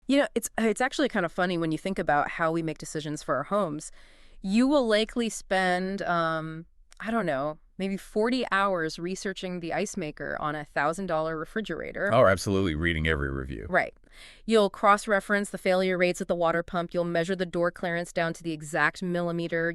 It's actually kind of funny when you think about how we make decisions for our homes. You will likely spend, I don't know, maybe 40 hours researching the ice maker on a $1,000 refrigerator. Oh, absolutely, reading every review. Right. You'll cross-reference the failure rates at the water pump. You'll measure the door clearance down to the exact millimeter,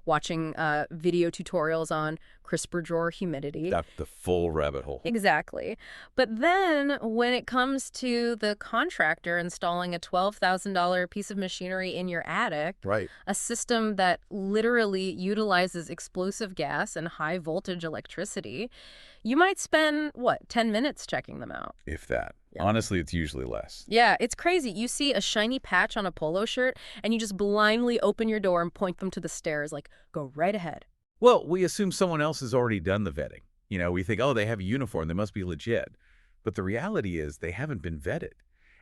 watching video tutorials on crisper drawer humidity. That's the full rabbit hole. Exactly. But then when it comes to the contractor installing a $12,000 piece of machinery in your attic, Right. a system that literally utilizes explosive gas and high voltage electricity, you might spend, 10 minutes checking them out. If that. Yeah. Honestly, it's usually less. Yeah, it's crazy. You see a shiny patch on a polo shirt, and you just blindly open your door and point them to the stairs, like, go right ahead. Well, we assume someone else has already done the vetting. We think, oh, they have a uniform, they must be legit. But the reality is they haven't been vetted.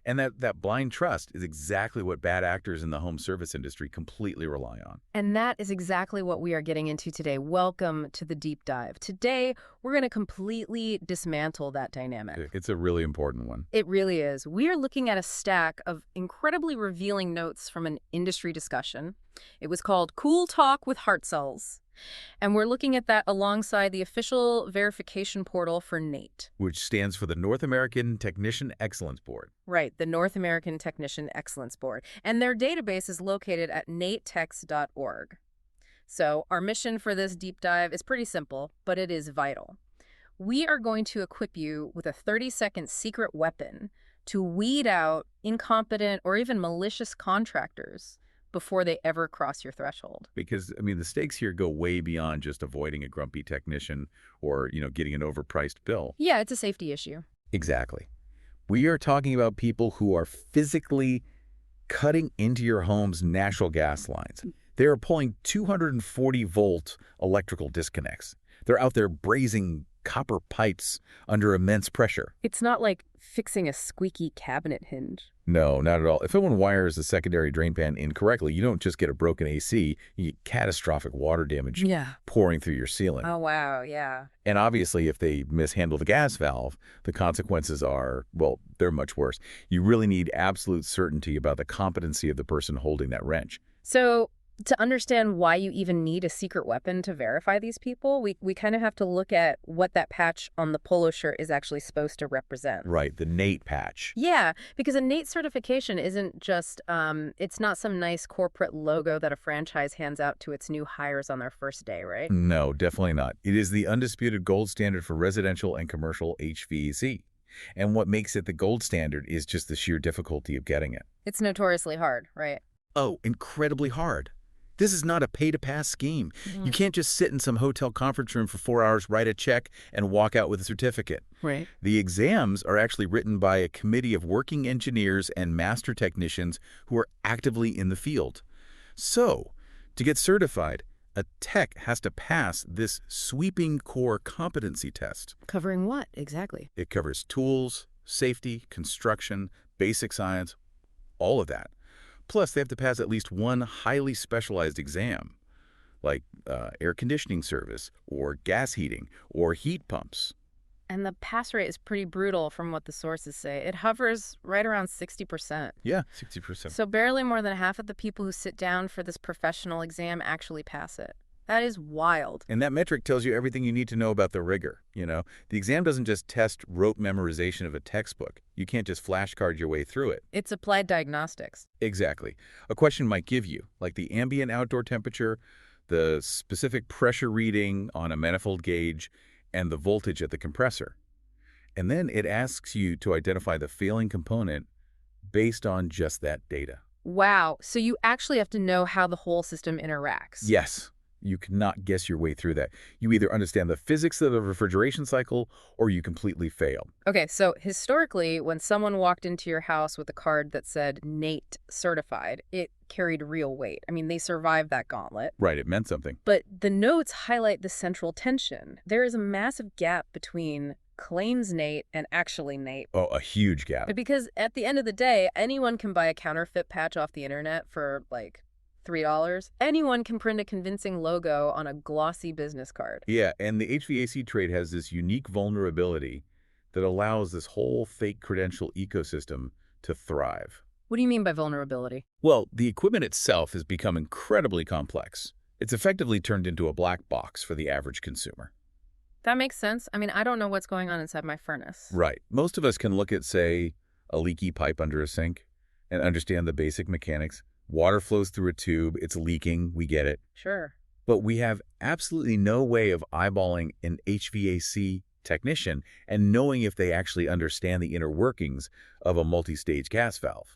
And that blind trust is exactly what bad actors in the home service industry completely rely on. And that is exactly what we are getting into today. Welcome to the deep dive. Today, we're going to completely dismantle that dynamic. It's a really important one. It really is. We are looking at a stack of incredibly revealing notes from an industry discussion. It was called Cool Talk with Hartzells. And we're looking at that alongside the official verification portal for NATE. Which stands for the North American Technician Excellence Board. Right, the North American Technician Excellence Board. And their database is located at natetex.org. So our mission for this deep dive is pretty simple, but it is vital. We are going to equip you with a 30-second secret weapon to weed out incompetent or even malicious contractors before they ever cross your threshold. Because, the stakes here go way beyond just avoiding a grumpy technician or, getting an overpriced bill. Yeah, it's a safety issue. Exactly. We are talking about people who are physically cutting into your home's natural gas lines. They are pulling 240-volt electrical disconnects. They're out there brazing copper pipes under immense pressure. It's not like fixing a squeaky cabinet hinge. No, not at all. If someone wires the secondary drain pan incorrectly, you don't just get a broken AC, you get catastrophic water damage pouring through your ceiling. Oh, wow, yeah. And obviously, if they mishandle the gas valve, the consequences are, well, they're much worse. You really need absolute certainty about the competency of the person holding that wrench. So to understand why you even need a secret weapon to verify these people, we kind of have to look at what that patch on the polo shirt is actually supposed to represent. Right, the NATE patch. Yeah, because a NATE certification isn't just, it's not some nice corporate logo that a franchise hands out to its new hires on their first day, right? No, definitely not. It is the undisputed gold standard for residential and commercial HVAC. And what makes it the gold standard is just the sheer difficulty of getting it. It's notoriously hard, right? Oh, incredibly hard. This is not a pay-to-pass scheme. You can't just sit in some hotel conference room for 4 hours, write a check, and walk out with a certificate. Right. The exams are actually written by a committee of working engineers and master technicians who are actively in the field. So, to get certified, a tech has to pass this sweeping core competency test. Covering what, exactly? It covers tools, safety, construction, basic science, all of that. Plus, they have to pass at least one highly specialized exam, like air conditioning service, or gas heating, or heat pumps. And the pass rate is pretty brutal from what the sources say. It hovers right around 60%. Yeah, 60%. So barely more than half of the people who sit down for this professional exam actually pass it. That is wild. And that metric tells you everything you need to know about the rigor, The exam doesn't just test rote memorization of a textbook. You can't just flashcard your way through it. It's applied diagnostics. Exactly. A question might give you, like the ambient outdoor temperature, the specific pressure reading on a manifold gauge, and the voltage at the compressor. And then it asks you to identify the failing component based on just that data. Wow. So you actually have to know how the whole system interacts. Yes. You cannot guess your way through that. You either understand the physics of the refrigeration cycle or you completely fail. Okay, so historically, when someone walked into your house with a card that said NATE certified, it carried real weight. They survived that gauntlet. Right, it meant something. But the notes highlight the central tension. There is a massive gap between claims NATE and actually NATE. Oh, a huge gap. Because at the end of the day, anyone can buy a counterfeit patch off the internet for $3. Anyone can print a convincing logo on a glossy business card. Yeah, and the HVAC trade has this unique vulnerability that allows this whole fake credential ecosystem to thrive. What do you mean by vulnerability? Well, the equipment itself has become incredibly complex. It's effectively turned into a black box for the average consumer. That makes sense. I mean, I don't know what's going on inside my furnace. Right. Most of us can look at, say, a leaky pipe under a sink and understand the basic mechanics. Water flows through a tube, it's leaking, we get it. Sure. But we have absolutely no way of eyeballing an HVAC technician and knowing if they actually understand the inner workings of a multi-stage gas valve.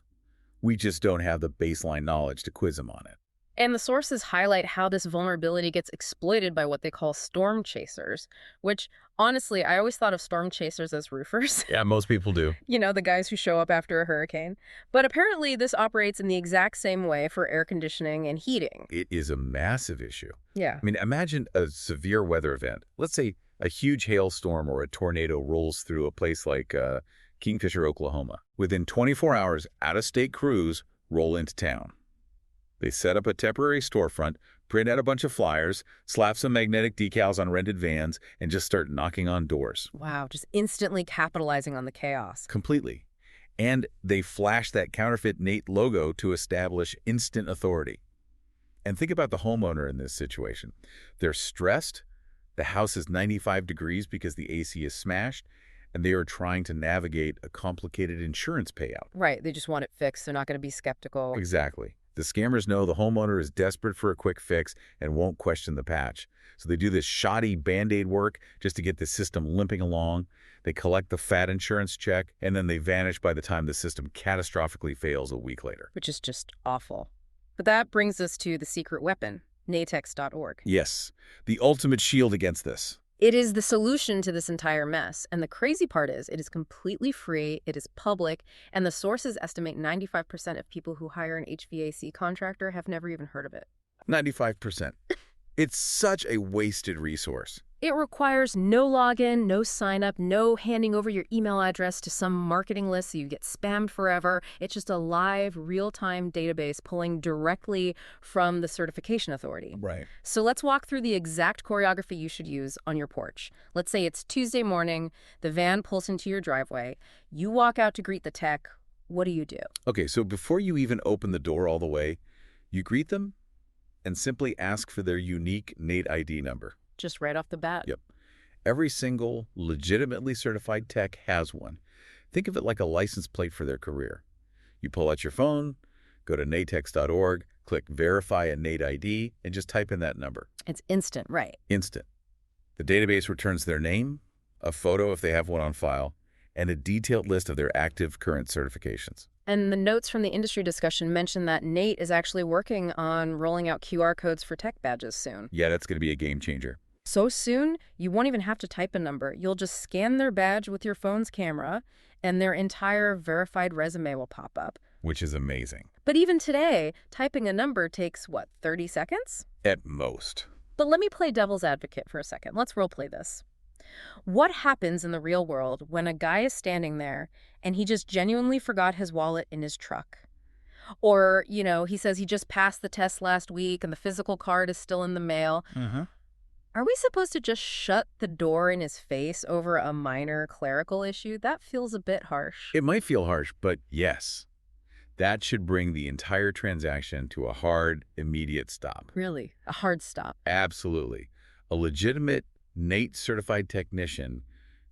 We just don't have the baseline knowledge to quiz them on it. And the sources highlight how this vulnerability gets exploited by what they call storm chasers, which, honestly, I always thought of storm chasers as roofers. Yeah, most people do. You know, the guys who show up after a hurricane. But apparently this operates in the exact same way for air conditioning and heating. It is a massive issue. Yeah. I mean, imagine a severe weather event. Let's say a huge hailstorm or a tornado rolls through a place like Kingfisher, Oklahoma. Within 24 hours, out-of-state crews roll into town. They set up a temporary storefront, print out a bunch of flyers, slap some magnetic decals on rented vans, and just start knocking on doors. Wow, just instantly capitalizing on the chaos. Completely. And they flash that counterfeit Nate logo to establish instant authority. And think about the homeowner in this situation. They're stressed. The house is 95 degrees because the AC is smashed, and they are trying to navigate a complicated insurance payout. Right, they just want it fixed. They're not going to be skeptical. Exactly. The scammers know the homeowner is desperate for a quick fix and won't question the patch. So they do this shoddy Band-Aid work just to get the system limping along. They collect the fat insurance check, and then they vanish by the time the system catastrophically fails a week later. Which is just awful. But that brings us to the secret weapon, natex.org. Yes, the ultimate shield against this. It is the solution to this entire mess. And the crazy part is it is completely free, it is public, and the sources estimate 95% of people who hire an HVAC contractor have never even heard of it. 95%. It's such a wasted resource. It requires no login, no sign up, no handing over your email address to some marketing list so you get spammed forever. It's just a live, real-time database pulling directly from the certification authority. Right. So let's walk through the exact choreography you should use on your porch. Let's say it's Tuesday morning, the van pulls into your driveway, you walk out to greet the tech. What do you do? Okay, so before you even open the door all the way, you greet them and simply ask for their unique Nate ID number. Just right off the bat. Yep. Every single legitimately certified tech has one. Think of it like a license plate for their career. You pull out your phone, go to natex.org, click Verify a Nate ID, and just type in that number. It's instant, right? Instant. The database returns their name, a photo if they have one on file, and a detailed list of their active current certifications. And the notes from the industry discussion mention that Nate is actually working on rolling out QR codes for tech badges soon. Yeah, that's going to be a game changer. So soon, you won't even have to type a number. You'll just scan their badge with your phone's camera, and their entire verified resume will pop up. Which is amazing. But even today, typing a number takes, 30 seconds? At most. But let me play devil's advocate for a second. Let's roleplay this. What happens in the real world when a guy is standing there and he just genuinely forgot his wallet in his truck? Or, he says he just passed the test last week and the physical card is still in the mail. Are we supposed to just shut the door in his face over a minor clerical issue? That feels a bit harsh. It might feel harsh, but yes. That should bring the entire transaction to a hard, immediate stop. Really? A hard stop? Absolutely. A legitimate Nate-certified technician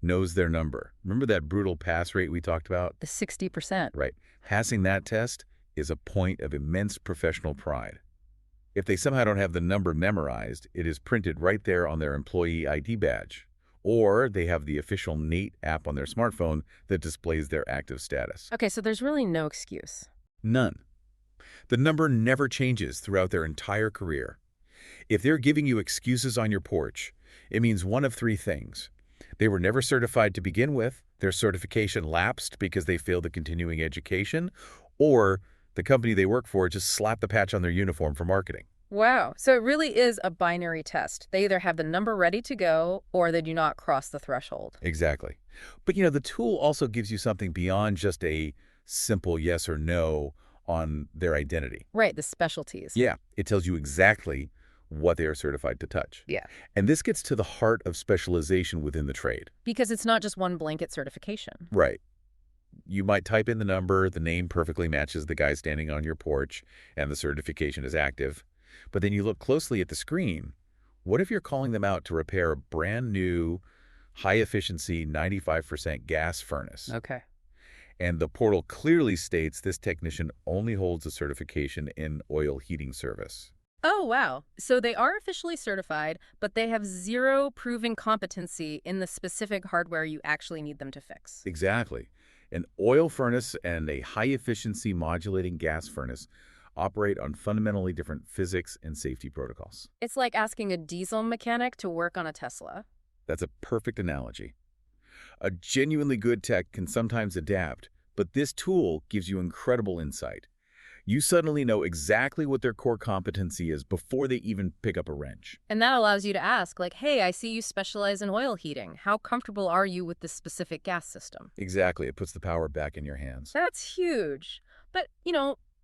knows their number. Remember that brutal pass rate we talked about? The 60%. Right. Passing that test is a point of immense professional pride. If they somehow don't have the number memorized, it is printed right there on their employee ID badge. Or they have the official Nate app on their smartphone that displays their active status. Okay, so there's really no excuse. None. The number never changes throughout their entire career. If they're giving you excuses on your porch, it means one of three things. They were never certified to begin with, their certification lapsed because they failed the continuing education, or the company they work for just slapped the patch on their uniform for marketing. Wow. So it really is a binary test. They either have the number ready to go or they do not cross the threshold. Exactly. But the tool also gives you something beyond just a simple yes or no on their identity. Right, the specialties. Yeah, it tells you exactly what they are certified to touch. Yeah. And this gets to the heart of specialization within the trade. Because it's not just one blanket certification. Right. You might type in the number, the name perfectly matches the guy standing on your porch, and the certification is active. But then you look closely at the screen. What if you're calling them out to repair a brand new, high-efficiency 95% gas furnace? Okay. And the portal clearly states this technician only holds a certification in oil heating service. Oh, wow. So they are officially certified, but they have zero proven competency in the specific hardware you actually need them to fix. Exactly. An oil furnace and a high-efficiency modulating gas furnace operate on fundamentally different physics and safety protocols. It's like asking a diesel mechanic to work on a Tesla. That's a perfect analogy. A genuinely good tech can sometimes adapt, but this tool gives you incredible insight. You suddenly know exactly what their core competency is before they even pick up a wrench. And that allows you to ask, like, hey, I see you specialize in oil heating. How comfortable are you with this specific gas system? Exactly. It puts the power back in your hands. That's huge. But,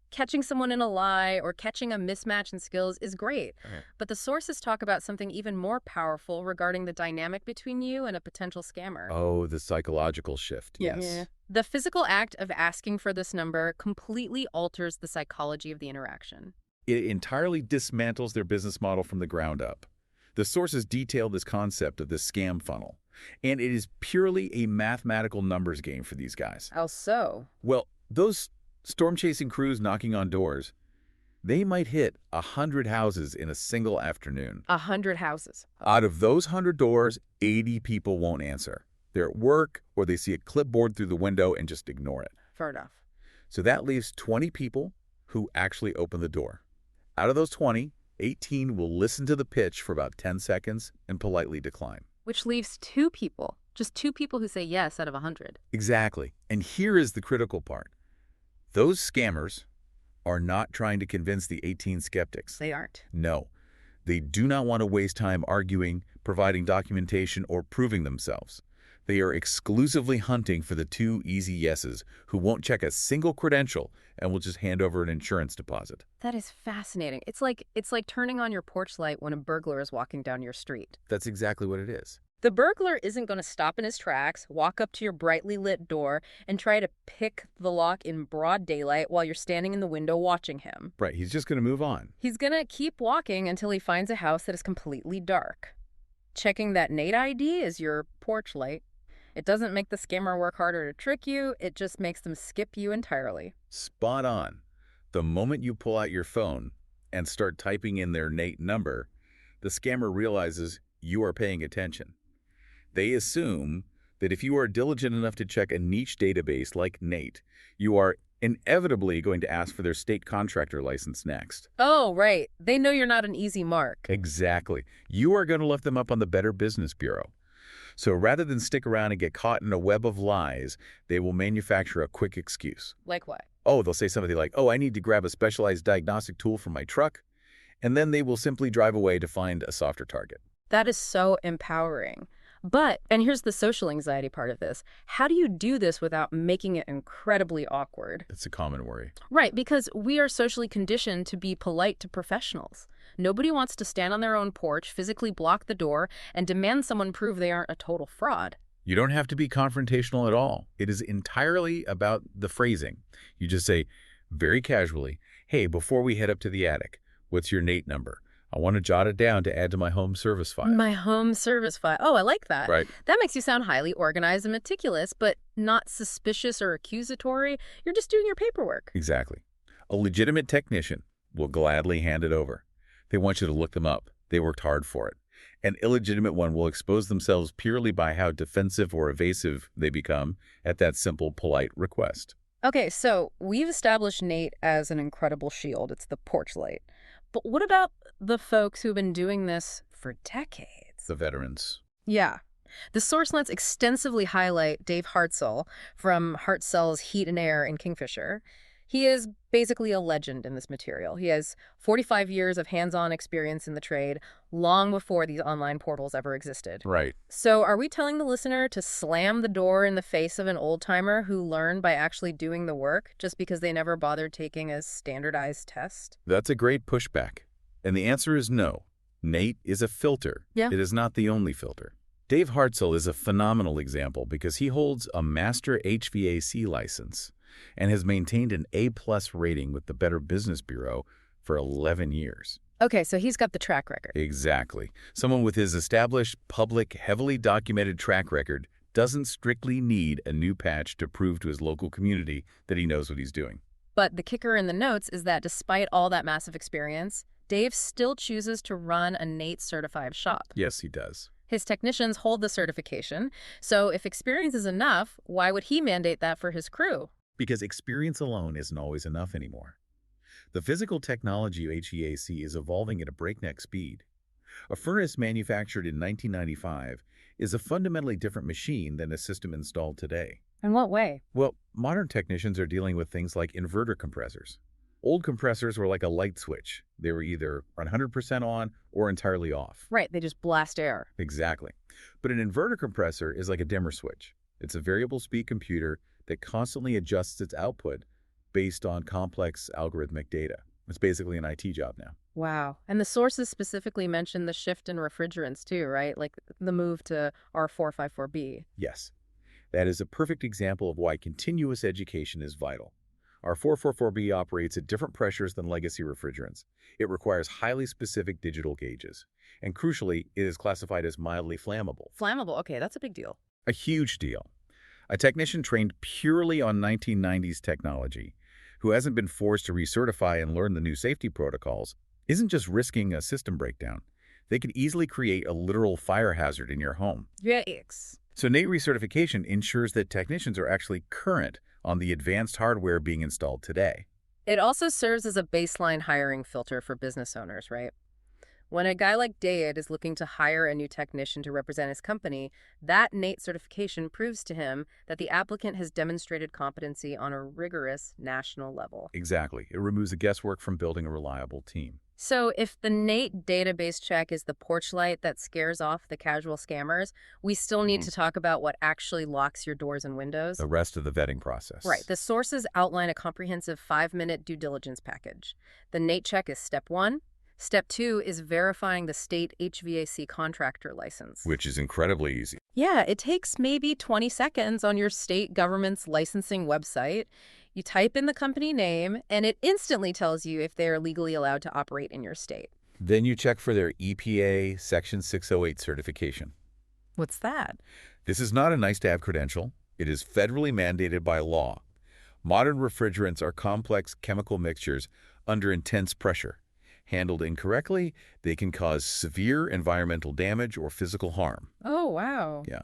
catching someone in a lie or catching a mismatch in skills is great. Right. But the sources talk about something even more powerful regarding the dynamic between you and a potential scammer. Oh, the psychological shift. Yes. Yeah. The physical act of asking for this number completely alters the psychology of the interaction. It entirely dismantles their business model from the ground up. The sources detail this concept of the scam funnel, and it is purely a mathematical numbers game for these guys. How so? Well, those storm-chasing crews knocking on doors, they might hit 100 houses in a single afternoon. 100 houses. Out of those 100 doors, 80 people won't answer. They're at work, or they see a clipboard through the window and just ignore it. Fair enough. So that leaves 20 people who actually open the door. Out of those 20, 18 will listen to the pitch for about 10 seconds and politely decline. Which leaves 2 people. Just 2 people who say yes out of 100. Exactly. And here is the critical part. Those scammers are not trying to convince the 18 skeptics. They aren't. No. They do not want to waste time arguing, providing documentation, or proving themselves. They are exclusively hunting for the 2 easy yeses who won't check a single credential and will just hand over an insurance deposit. That is fascinating. It's like turning on your porch light when a burglar is walking down your street. That's exactly what it is. The burglar isn't going to stop in his tracks, walk up to your brightly lit door, and try to pick the lock in broad daylight while you're standing in the window watching him. Right, he's just going to move on. He's going to keep walking until he finds a house that is completely dark. Checking that Nate ID is your porch light. It doesn't make the scammer work harder to trick you, it just makes them skip you entirely. Spot on. The moment you pull out your phone and start typing in their Nate number, the scammer realizes you are paying attention. They assume that if you are diligent enough to check a niche database like Nate, you are inevitably going to ask for their state contractor license next. Oh, right. They know you're not an easy mark. Exactly. You are going to lift them up on the Better Business Bureau. So rather than stick around and get caught in a web of lies, they will manufacture a quick excuse. Like what? Oh, they'll say something like, oh, I need to grab a specialized diagnostic tool from my truck. And then they will simply drive away to find a softer target. That is so empowering. But, and here's the social anxiety part of this, how do you do this without making it incredibly awkward? It's a common worry. Right, because we are socially conditioned to be polite to professionals. Nobody wants to stand on their own porch, physically block the door, and demand someone prove they aren't a total fraud. You don't have to be confrontational at all. It is entirely about the phrasing. You just say, very casually, hey, before we head up to the attic, what's your Nate number? I want to jot it down to add to my home service file. My home service file. Oh, I like that. Right. That makes you sound highly organized and meticulous, but not suspicious or accusatory. You're just doing your paperwork. Exactly. A legitimate technician will gladly hand it over. They want you to look them up. They worked hard for it. An illegitimate one will expose themselves purely by how defensive or evasive they become at that simple, polite request. Okay, so we've established Nate as an incredible shield. It's the porch light. But what about the folks who've been doing this for decades? The veterans. Yeah. The source notes extensively highlight Dave Hartzell from Hartzell's Heat and Air in Kingfisher. He is basically a legend in this material. He has 45 years of hands-on experience in the trade, long before these online portals ever existed. Right. So are we telling the listener to slam the door in the face of an old-timer who learned by actually doing the work just because they never bothered taking a standardized test? That's a great pushback. And the answer is no. Nate is a filter. Yeah. It is not the only filter. Dave Hartzell is a phenomenal example because he holds a master HVAC license and has maintained an A-plus rating with the Better Business Bureau for 11 years. Okay, so he's got the track record. Exactly. Someone with his established, public, heavily documented track record doesn't strictly need a new patch to prove to his local community that he knows what he's doing. But the kicker in the notes is that despite all that massive experience, Dave still chooses to run a NATE-certified shop. Yes, he does. His technicians hold the certification, so if experience is enough, why would he mandate that for his crew? Because experience alone isn't always enough anymore. The physical technology of HVAC is evolving at a breakneck speed. A furnace manufactured in 1995 is a fundamentally different machine than a system installed today. In what way? Well, modern technicians are dealing with things like inverter compressors. Old compressors were like a light switch. They were either 100% on or entirely off. Right, they just blast air. Exactly. But an inverter compressor is like a dimmer switch. It's a variable speed computer that constantly adjusts its output based on complex algorithmic data. It's basically an IT job now. Wow. And the sources specifically mention the shift in refrigerants too, right? Like the move to R454B. Yes. That is a perfect example of why continuous education is vital. Our 444B operates at different pressures than legacy refrigerants. It requires highly specific digital gauges. And crucially, it is classified as mildly flammable. Flammable, okay, that's a big deal. A huge deal. A technician trained purely on 1990s technology, who hasn't been forced to recertify and learn the new safety protocols, isn't just risking a system breakdown. They could easily create a literal fire hazard in your home. Yikes. So NATE recertification ensures that technicians are actually current on the advanced hardware being installed today. It also serves as a baseline hiring filter for business owners, right? When a guy like Dade is looking to hire a new technician to represent his company, that NATE certification proves to him that the applicant has demonstrated competency on a rigorous national level. Exactly. It removes the guesswork from building a reliable team. So if the NATE database check is the porch light that scares off the casual scammers, we still need to talk about what actually locks your doors and windows. The rest of the vetting process. Right. The sources outline a comprehensive 5-minute due diligence package. The NATE check is step 1. Step 2 is verifying the state HVAC contractor license. Which is incredibly easy. Yeah, it takes maybe 20 seconds on your state government's licensing website. You type in the company name, and it instantly tells you if they are legally allowed to operate in your state. Then you check for their EPA Section 608 certification. What's that? This is not a nice-to-have credential. It is federally mandated by law. Modern refrigerants are complex chemical mixtures under intense pressure. Handled incorrectly, they can cause severe environmental damage or physical harm. Oh, wow. Yeah.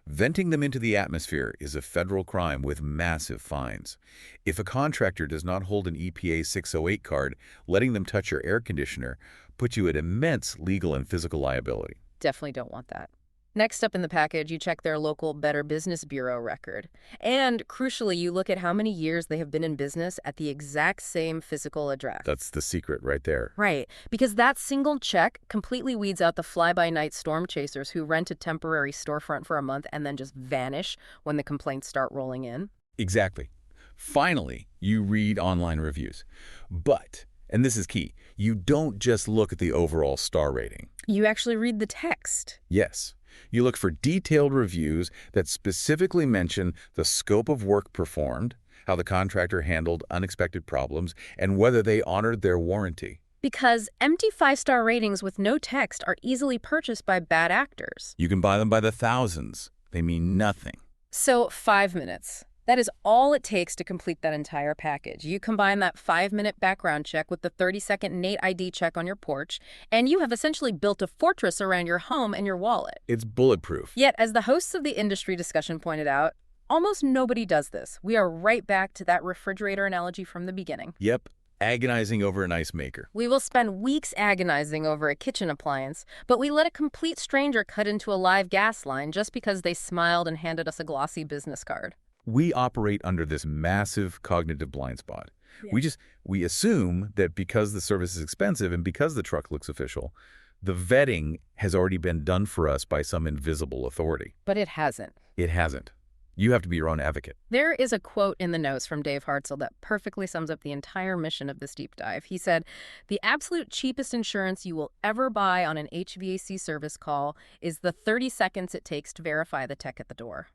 Venting them into the atmosphere is a federal crime with massive fines. If a contractor does not hold an EPA 608 card, letting them touch your air conditioner puts you at immense legal and physical liability. Definitely don't want that. Next up in the package, you check their local Better Business Bureau record. And crucially, you look at how many years they have been in business at the exact same physical address. That's the secret right there. Right, because that single check completely weeds out the fly-by-night storm chasers who rent a temporary storefront for a month and then just vanish when the complaints start rolling in. Exactly. Finally, you read online reviews. But, and this is key, you don't just look at the overall star rating. You actually read the text. Yes. You look for detailed reviews that specifically mention the scope of work performed, how the contractor handled unexpected problems, and whether they honored their warranty. Because empty 5-star ratings with no text are easily purchased by bad actors. You can buy them by the thousands. They mean nothing. So 5 minutes. That is all it takes to complete that entire package. You combine that 5-minute background check with the 30-second NATE ID check on your porch, and you have essentially built a fortress around your home and your wallet. It's bulletproof. Yet, as the hosts of the industry discussion pointed out, almost nobody does this. We are right back to that refrigerator analogy from the beginning. Yep. Agonizing over an ice maker. We will spend weeks agonizing over a kitchen appliance, but we let a complete stranger cut into a live gas line just because they smiled and handed us a glossy business card. We operate under this massive cognitive blind spot. Yeah. We assume that because the service is expensive and because the truck looks official, the vetting has already been done for us by some invisible authority. But it hasn't. It hasn't. You have to be your own advocate. There is a quote in the notes from Dave Hartzell that perfectly sums up the entire mission of this deep dive. He said, "The absolute cheapest insurance you will ever buy on an HVAC service call is the 30 seconds it takes to verify the tech at the door."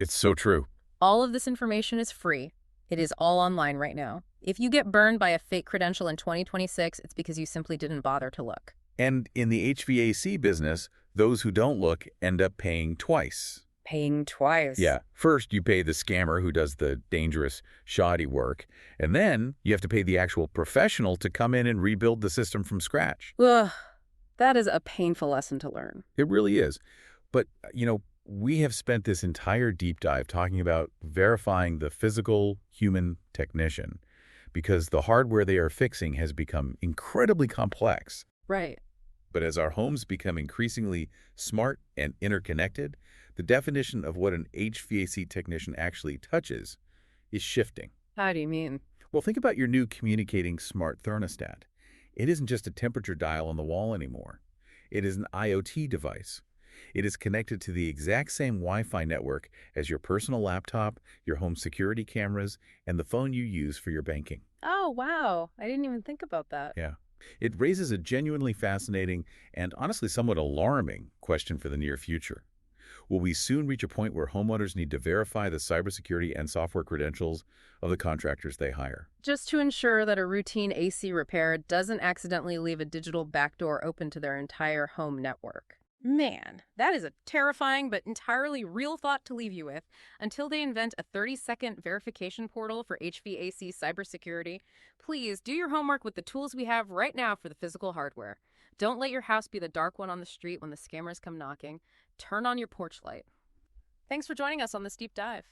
It's so true. All of this information is free. It is all online right now. If you get burned by a fake credential in 2026, it's because you simply didn't bother to look. And in the HVAC business, those who don't look end up paying twice. Paying twice. Yeah. First, you pay the scammer who does the dangerous, shoddy work. And then you have to pay the actual professional to come in and rebuild the system from scratch. Ugh, that is a painful lesson to learn. It really is. But, we have spent this entire deep dive talking about verifying the physical human technician because the hardware they are fixing has become incredibly complex. Right. But as our homes become increasingly smart and interconnected, the definition of what an HVAC technician actually touches is shifting. How do you mean? Well, think about your new communicating smart thermostat. It isn't just a temperature dial on the wall anymore. It is an IoT device. It is connected to the exact same Wi-Fi network as your personal laptop, your home security cameras, and the phone you use for your banking. Oh, wow. I didn't even think about that. Yeah. It raises a genuinely fascinating and honestly somewhat alarming question for the near future. Will we soon reach a point where homeowners need to verify the cybersecurity and software credentials of the contractors they hire? Just to ensure that a routine AC repair doesn't accidentally leave a digital backdoor open to their entire home network. Man, that is a terrifying but entirely real thought to leave you with. Until they invent a 30-second verification portal for HVAC cybersecurity, please do your homework with the tools we have right now for the physical hardware. Don't let your house be the dark one on the street when the scammers come knocking. Turn on your porch light. Thanks for joining us on this deep dive.